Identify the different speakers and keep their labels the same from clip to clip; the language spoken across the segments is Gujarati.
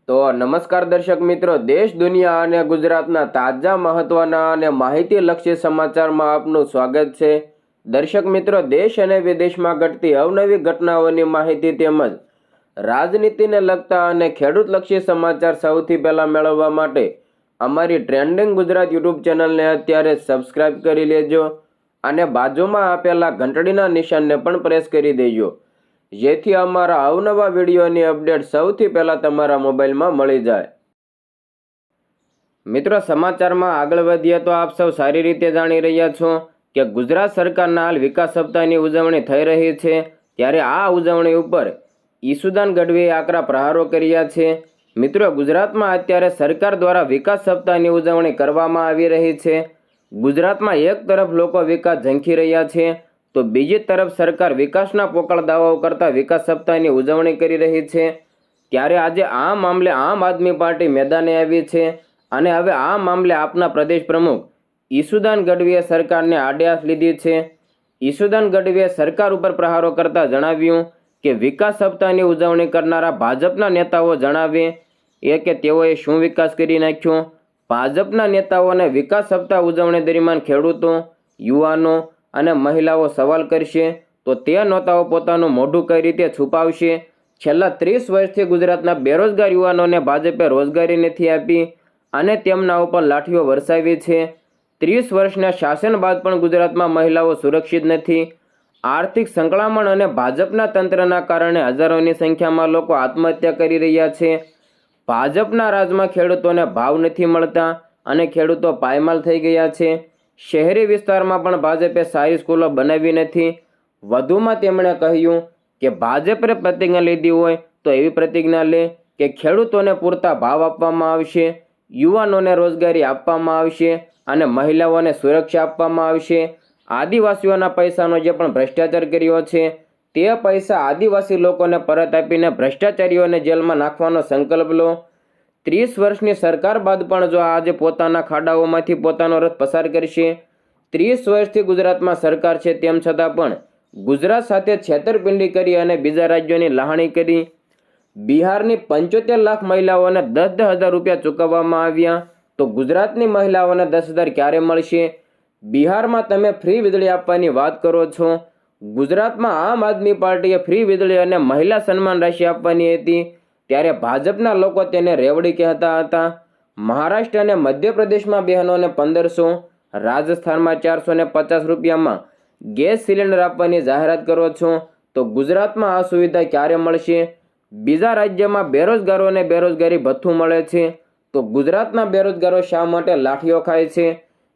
Speaker 1: તો નમસ્કાર દર્શક મિત્રો, દેશ દુનિયા અને ગુજરાતના તાજા મહત્વના અને માહિતીલક્ષી સમાચારમાં આપનું સ્વાગત છે। દર્શક મિત્રો, દેશ અને વિદેશમાં ઘટતી અવનવી ઘટનાઓની માહિતી તેમજ રાજનીતિને લગતા અને ખેડૂતલક્ષી સમાચાર સૌથી પહેલા મેળવવા માટે અમારી ટ્રેન્ડિંગ ગુજરાત યુટ્યુબ ચેનલને અત્યારે સબસ્ક્રાઇબ કરી લેજો અને બાજુમાં આપેલા ઘંટડીના નિશાનને પણ પ્રેસ કરી દેજો, જેથી અમારા અવનવા વિડીયોની અપડેટ સૌથી પહેલા તમારા મોબાઈલમાં મળી જાય। મિત્રો, સમાચારમાં આગળ વધીએ તો આપ સૌ સારી રીતે જાણી રહ્યા છો કે ગુજરાત સરકારના હાલ વિકાસ સપ્તાહની ઉજવણી થઈ રહી છે, ત્યારે આ ઉજવણી ઉપર ઈસુદાન ગઢવીએ આકરા પ્રહારો કર્યા છે। મિત્રો, ગુજરાતમાં અત્યારે સરકાર દ્વારા વિકાસ સપ્તાહની ઉજવણી કરવામાં આવી રહી છે। ગુજરાતમાં એક તરફ લોકો વિકાસ ઝંખી રહ્યા છે તો બીજી તરફ સરકાર વિકાસના પોકળ દાવાઓ કરતા વિકાસ સપ્તાહની ઉજવણી કરી રહી છે। ત્યારે આજે આ મામલે આમ આદમી પાર્ટી મેદાને આવી છે અને હવે આ મામલે આપના પ્રદેશ પ્રમુખ ઈસુદાન ગઢવીએ સરકારને આડે હાથ લીધી છે। ઈસુદાન ગઢવીએ સરકાર ઉપર પ્રહારો કરતા જણાવ્યું કે વિકાસ સપ્તાહની ઉજવણી કરનારા ભાજપના નેતાઓ જણાવે કે તેઓએ શું વિકાસ કરી નાખ્યો। ભાજપના નેતાઓને વિકાસ સપ્તાહ ઉજવણી દરમિયાન ખેડૂતો, યુવાનો અને મહિલાઓ સવાલ કરશે તો તે નેતાઓ પોતાનું મોઢું કઈ રીતે છુપાવશે। છેલ્લા 30 વર્ષથી ગુજરાતના બેરોજગાર યુવાનોને ભાજપે રોજગારી નથી આપી અને તેમના ઉપર લાઠીઓ વરસાવી છે। 30 વર્ષના શાસન બાદ પણ ગુજરાતમાં મહિલાઓ સુરક્ષિત નથી। આર્થિક સંકળામણ અને ભાજપના તંત્રના કારણે હજારોની સંખ્યામાં લોકો આત્મહત્યા કરી રહ્યા છે। ભાજપના રાજમાં ખેડૂતોને ભાવ નથી મળતા અને ખેડૂતો પાયમાલ થઈ ગયા છે। શહેરી વિસ્તારમાં પણ ભાજપે સારી સ્કૂલો બનાવી નથી। વધુમાં તેમણે કહ્યું કે ભાજપે પ્રતિજ્ઞા લીધી હોય તો એવી પ્રતિજ્ઞા લે કે ખેડૂતોને પૂરતા ભાવ આપવામાં આવશે, યુવાનોને રોજગારી આપવામાં આવશે અને મહિલાઓને સુરક્ષા આપવામાં આવશે। આદિવાસીઓના પૈસાનો જે પણ ભ્રષ્ટાચાર કર્યો છે તે પૈસા આદિવાસી લોકોને પરત આપીને ભ્રષ્ટાચારીઓને જેલમાં નાખવાનો સંકલ્પ લો। 30 વર્ષની સરકાર બાદ પણ જો આજે પોતાના ખાડાઓમાંથી પોતાનો રથ પસાર કરશે। 30 વર્ષથી ગુજરાતમાં સરકાર છે તેમ છતાં પણ ગુજરાત સાથે છેતરપિંડી કરી અને બીજા રાજ્યોની લહાણી કરી। બિહારની 75 લાખ મહિલાઓને 10,000 રૂપિયા ચૂકવવામાં આવ્યા તો ગુજરાતની મહિલાઓને 10,000 ક્યારે મળશે? બિહારમાં તમે ફ્રી વીજળી આપવાની વાત કરો છો, ગુજરાતમાં આમ આદમી પાર્ટીએ ફ્રી વીજળી અને મહિલા સન્માન રાશિ આપવાની હતી ત્યારે ભાજપના લોકો તેને રેવડી કહેતા હતા। મહારાષ્ટ્ર અને મધ્યપ્રદેશમાં બહેનોને 1500, રાજસ્થાનમાં 450 રૂપિયામાં ગેસ સિલિન્ડર આપવાની જાહેરાત કરો છો તો ગુજરાતમાં આ સુવિધા ક્યારે મળશે? બીજા રાજ્યમાં બેરોજગારોને બેરોજગારી ભથ્થું મળે છે તો ગુજરાતના બેરોજગારો શા માટે લાઠીઓ ખાય છે?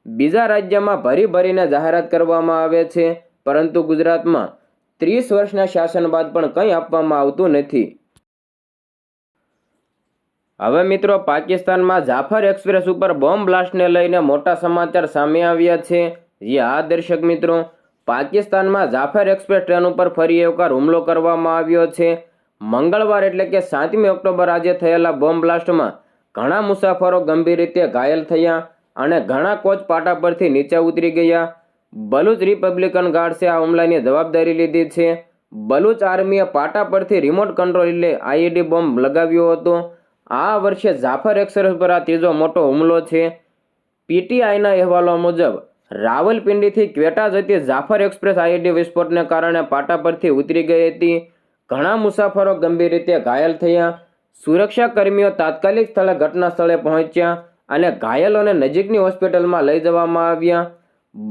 Speaker 1: બીજા રાજ્યમાં ભરી ભરીને જાહેરાત કરવામાં આવે છે પરંતુ ગુજરાતમાં 30 વર્ષના શાસન બાદ પણ કંઈ આપવામાં આવતું નથી। હવે મિત્રો, પાકિસ્તાનમાં જાફર એક્સપ્રેસ ઉપર બોમ્બ બ્લાસ્ટને લઈને મોટા સમાચાર સામે આવ્યા છે। હા દર્શક મિત્રો, પાકિસ્તાનમાં જાફર એક્સપ્રેસ ટ્રેન ઉપર ફરી એકવાર હુમલો કરવામાં આવ્યો છે। મંગળવાર એટલે કે 7મી ઓક્ટોબર આજે થયેલા બોમ્બ બ્લાસ્ટમાં ઘણા મુસાફરો ગંભીર રીતે ઘાયલ થયા અને ઘણા કોચ પાટા પરથી નીચે ઉતરી ગયા। બલુચ રિપબ્લિકન ગાર્ડ્સે આ હુમલાની જવાબદારી લીધી છે। બલુચ આર્મીએ પાટા પરથી રિમોટ કંટ્રોલ આઈઈડી બોમ્બ લગાવ્યો હતો। આ વર્ષે જાફર એક્સપ્રેસ પર આ ત્રીજો મોટો હુમલો છે। પીટીઆઈના અહેવાલો મુજબ રાવલપિંડીથી ક્વેટા જતી જાફર એક્સપ્રેસ આઈઈડી વિસ્ફોટને કારણે પાટા પરથી ઉતરી ગઈ હતી। ઘણા મુસાફરો ગંભીર રીતે ઘાયલ થયા। સુરક્ષા કર્મીઓ તાત્કાલિક સ્થળે ઘટના સ્થળે પહોંચ્યા અને ઘાયલોને નજીકની હોસ્પિટલમાં લઈ જવામાં આવ્યા।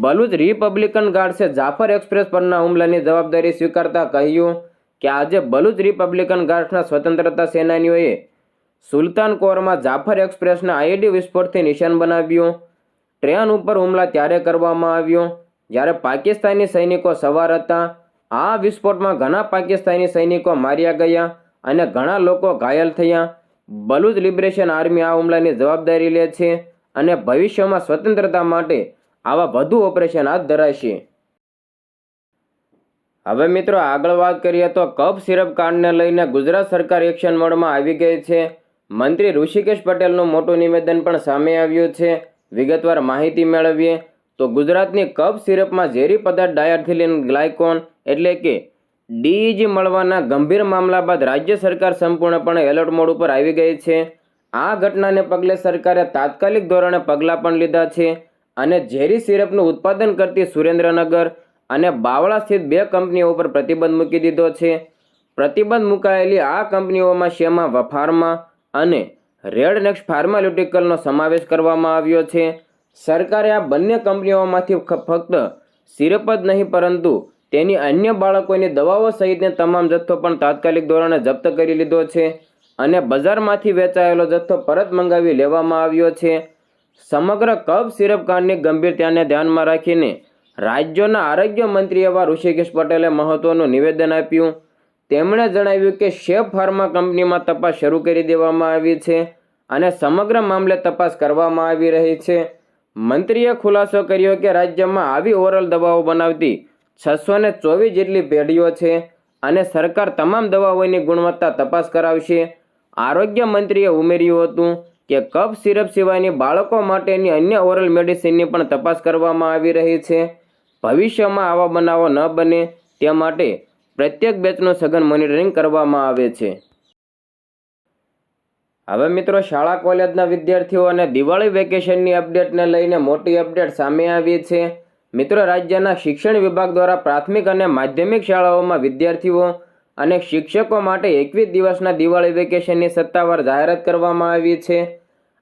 Speaker 1: બલુચ રિપબ્લિકન ગાર્ડ્સે જાફર એક્સપ્રેસ પરના હુમલાની જવાબદારી સ્વીકારતા કહ્યું કે આજે બલુચ રિપબ્લિકન ગાર્ડ્સના સ્વતંત્રતા સેનાનીઓએ સુલતાનકોરમાં જાફર એક્સપ્રેસના આઈઈડી વિસ્ફોટથી નિશાન બનાવ્યું। ટ્રેન ઉપર હુમલા ત્યારે કરવામાં આવ્યો જ્યારે પાકિસ્તાની સૈનિકો સવાર હતા। આ વિસ્ફોટમાં ઘણા પાકિસ્તાની સૈનિકો માર્યા ગયા અને ઘણા લોકો ઘાયલ થયા। બલુચ લિબરેશન આર્મી આ હુમલાની જવાબદારી લે છે અને ભવિષ્યમાં સ્વતંત્રતા માટે આવા વધુ ઓપરેશન હાથ ધરાશે। હવે મિત્રો, આગળ વાત કરીએ તો કફ સિરપ કાંડને લઈને ગુજરાત સરકાર એક્શન મોડમાં આવી ગઈ છે। મંત્રી ઋષિકેશ પટેલનું મોટું નિવેદન પણ સામે આવ્યું છે। વિગતવાર માહિતી મેળવીએ તો ગુજરાતની કફ સિરપમાં ઝેરી પદાર્થ ડાયથિલિન ગ્લાયકોન એટલે કે ડીઈજી મળવાના ગંભીર મામલા બાદ રાજ્ય સરકાર સંપૂર્ણપણે એલર્ટ મોડ ઉપર આવી ગઈ છે. આ ઘટનાને પગલે સરકારે તાત્કાલિક ધોરણે પગલાં પણ લીધા છે અને ઝેરી સિરપનું ઉત્પાદન કરતી સુરેન્દ્રનગર અને બાવળા સ્થિત 2 કંપનીઓ ઉપર પ્રતિબંધ મૂકી દીધો છે. પ્રતિબંધ મુકાયેલી આ કંપનીઓમાં શેમા ફાર્મા અને રેડનેક્સ ફાર્માસ્યુટિકલનો સમાવેશ કરવામાં આવ્યો છે. સરકારે આ બંને કંપનીઓમાંથી ફક્ત સિરપ જ નહીં પરંતુ તેની અન્ય બાળકોની દવાઓ સહિતનો તમામ જથ્થો પણ તાત્કાલિક ધોરણે જપ્ત કરી લીધો છે અને બજારમાંથી વેચાયેલો જથ્થો પરત મંગાવી લેવામાં આવ્યો છે. સમગ્ર કફ સિરપ કાંડની ગંભીરતાને ધ્યાનમાં રાખીને રાજ્યના આરોગ્ય મંત્રી એવા ઋષિકેશ પટેલે મહત્વનું નિવેદન આપ્યું. તેમણે જણાવ્યું કે શેફ ફાર્મા કંપનીમાં તપાસ શરૂ કરી દેવામાં આવી છે અને સમગ્ર મામલે તપાસ કરવામાં આવી રહી છે. મંત્રીએ ખુલાસો કર્યો કે રાજ્યમાં આવી ઓરલ દવાઓ બનાવતી 624 જેટલી પેઢીઓ છે અને સરકાર તમામ દવાઓની ગુણવત્તા તપાસ કરાવશે. આરોગ્ય મંત્રીએ ઉમેર્યું હતું કે કફ સિરપ સિવાયની બાળકો માટેની અન્ય ઓરલ મેડિસિનની પણ તપાસ કરવામાં આવી રહી છે. ભવિષ્યમાં આવા બનાવો ન બને તે માટે પ્રત્યેક બેચનું સઘન મોનિટરિંગ કરવામાં આવે છે. હવે મિત્રો, શાળા કોલેજના વિદ્યાર્થીઓ અને દિવાળી વેકેશનની અપડેટને લઈને મોટી અપડેટ સામે આવી છે. મિત્રો, રાજ્યના શિક્ષણ વિભાગ દ્વારા પ્રાથમિક અને માધ્યમિક શાળાઓમાં વિદ્યાર્થીઓ અને શિક્ષકો માટે 21 દિવસના દિવાળી વેકેશનની સત્તાવાર જાહેરાત કરવામાં આવી છે.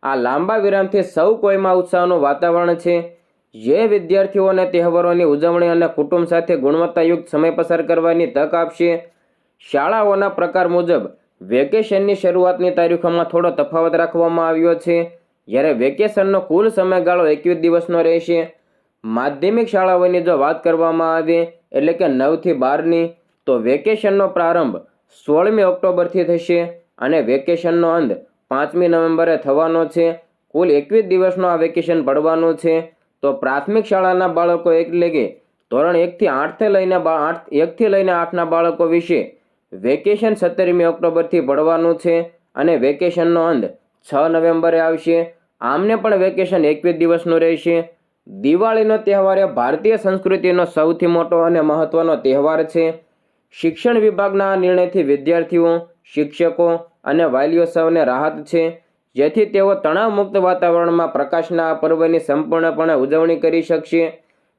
Speaker 1: આ લાંબા વિરામથી સૌ કોઈમાં ઉત્સાહનું વાતાવરણ છે, જે વિદ્યાર્થીઓને તહેવારોની ઉજવણી અને કુટુંબ સાથે ગુણવત્તાયુક્ત સમય પસાર કરવાની તક આપશે. શાળાઓના પ્રકાર મુજબ વેકેશનની શરૂઆતની તારીખોમાં થોડો તફાવત રાખવામાં આવ્યો છે, જ્યારે વેકેશનનો કુલ સમયગાળો 21 દિવસનો રહેશે. માધ્યમિક શાળાઓની જો વાત કરવામાં આવે એટલે કે 9 થી 12ની, તો વેકેશનનો પ્રારંભ 16મી ઓક્ટોબરથી થશે અને વેકેશનનો અંત 5મી નવેમ્બરે થવાનો છે. કુલ 21 દિવસનું આ વેકેશન પડવાનું છે. તો પ્રાથમિક શાળાના બાળકો એટલે કે ધોરણ 1 થી 8ના બાળકો વિશે વેકેશન 17મી ઓક્ટોબરથી પડવાનું છે અને વેકેશનનો અંત 6 નવેમ્બરે આવશે. આમને પણ વેકેશન 21 દિવસનું રહેશે. દિવાળીનો તહેવાર એ ભારતીય સંસ્કૃતિનો સૌથી મોટો અને મહત્વનો તહેવાર છે. શિક્ષણ વિભાગના આ નિર્ણયથી વિદ્યાર્થીઓ, શિક્ષકો અને વાલીઓ સૌને રાહત છે, જેથી તેઓ તણાવમુક્ત વાતાવરણમાં પ્રકાશના આ પર્વની સંપૂર્ણપણે ઉજવણી કરી શકશે.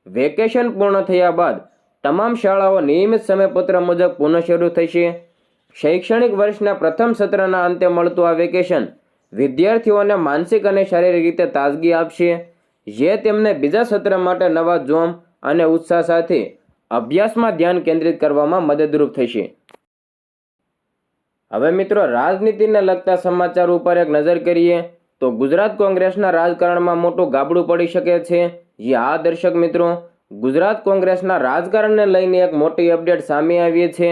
Speaker 1: વેકેશન પૂર્ણ થયા બાદ તમામ શાળાઓ નિયમિત સમયપત્ર મુજબ પુનઃ શરૂ થશે. શૈક્ષણિક વર્ષના પ્રથમ સત્રના અંતે મળતું આ વેકેશન વિદ્યાર્થીઓને માનસિક અને શારીરિક રીતે તાજગી આપશે, જે તેમને બીજા સત્ર માટે નવા જોમ અને ઉત્સાહ સાથે અભ્યાસમાં ધ્યાન કેન્દ્રિત કરવામાં મદદરૂપ થશે. હવે મિત્રો, રાજનીતિને લગતા સમાચાર ઉપર એક નજર કરીએ તો ગુજરાત કોંગ્રેસના રાજકારણમાં મોટું ગાબડું પડી શકે છે. આ દર્શક મિત્રો, ગુજરાત કોંગ્રેસના રાજકારણને લઈને એક મોટી અપડેટ સામે આવી છે.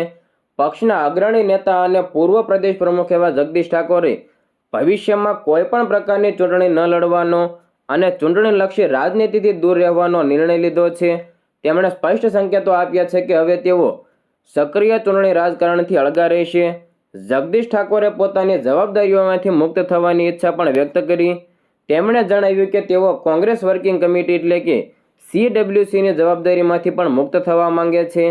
Speaker 1: પક્ષના અગ્રણી નેતા અને પૂર્વ પ્રદેશ પ્રમુખ એવા જગદીશ ઠાકોરે ભવિષ્યમાં કોઈ પણ પ્રકારની ચૂંટણી ન લડવાનો અને ચૂંટણીલક્ષી રાજનીતિથી દૂર રહેવાનો નિર્ણય લીધો છે. તેમણે સ્પષ્ટ સંકેતો આપ્યા છે કે હવે તેઓ સક્રિય ચૂંટણી રાજકારણથી અળગા રહેશે. જગદીશ ઠાકોરે પોતાની જવાબદારીઓમાંથી મુક્ત થવાની ઈચ્છા પણ વ્યક્ત કરી. તેમણે જણાવ્યું કે તેઓ કોંગ્રેસ વર્કિંગ કમિટી એટલે કે CWCની જવાબદારીમાંથી પણ મુક્ત થવા માંગે છે.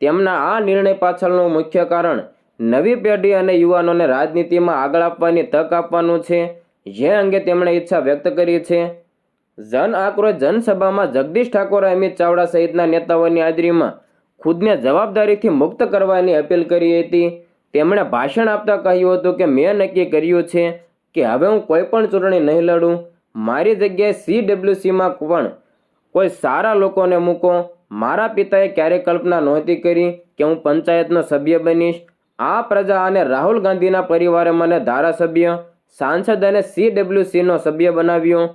Speaker 1: તેમના આ નિર્ણય પાછળનું મુખ્ય કારણ નવી પેઢી અને યુવાનોને રાજનીતિમાં આગળ આપવાની તક આપવાનું છે, જે અંગે તેમણે ઈચ્છા વ્યક્ત કરી છે. જન આક્રોશ જનસભામાં જગદીશ ઠાકોરે અમિત ચાવડા સહિતના નેતાઓની હાજરીમાં ખુદને જવાબદારીથી મુક્ત કરવાની અપીલ કરી હતી. તેમણે ભાષણ આપતા કહ્યું હતું કે મેં નક્કી કર્યું છે કે હવે હું કોઈ પણ ચૂંટણી નહીં લડું. મારી જગ્યાએ CWCમાં પણ કોઈ સારા લોકોને મૂકો. મારા પિતાએ ક્યારેય કલ્પના નહોતી કરી કે હું પંચાયતનો સભ્ય બનીશ. આ પ્રજા અને રાહુલ ગાંધીના પરિવારે મને ધારાસભ્ય, સાંસદ અને CWCનો સભ્ય બનાવ્યો.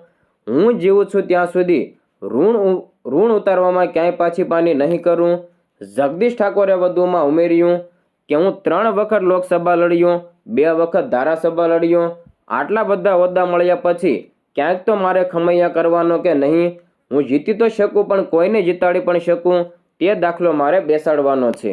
Speaker 1: હું જીવું છું ત્યાં સુધી ઋણ ઉતારવામાં ક્યાંય પાછી પાની નહીં કરું. જગદીશ ઠાકોરે વધુમાં ઉમેર્યું કે હું 3 વખત લોકસભા લડ્યો, 2 વખત ધારાસભા લડ્યો. આટલા બધા હોદ્દા મળ્યા પછી ક્યાંક તો મારે ખમૈયા કરવાનો કે નહીં. હું જીતી તો શકું પણ કોઈને જીતાડી પણ શકું તે દાખલો મારે બેસાડવાનો છે.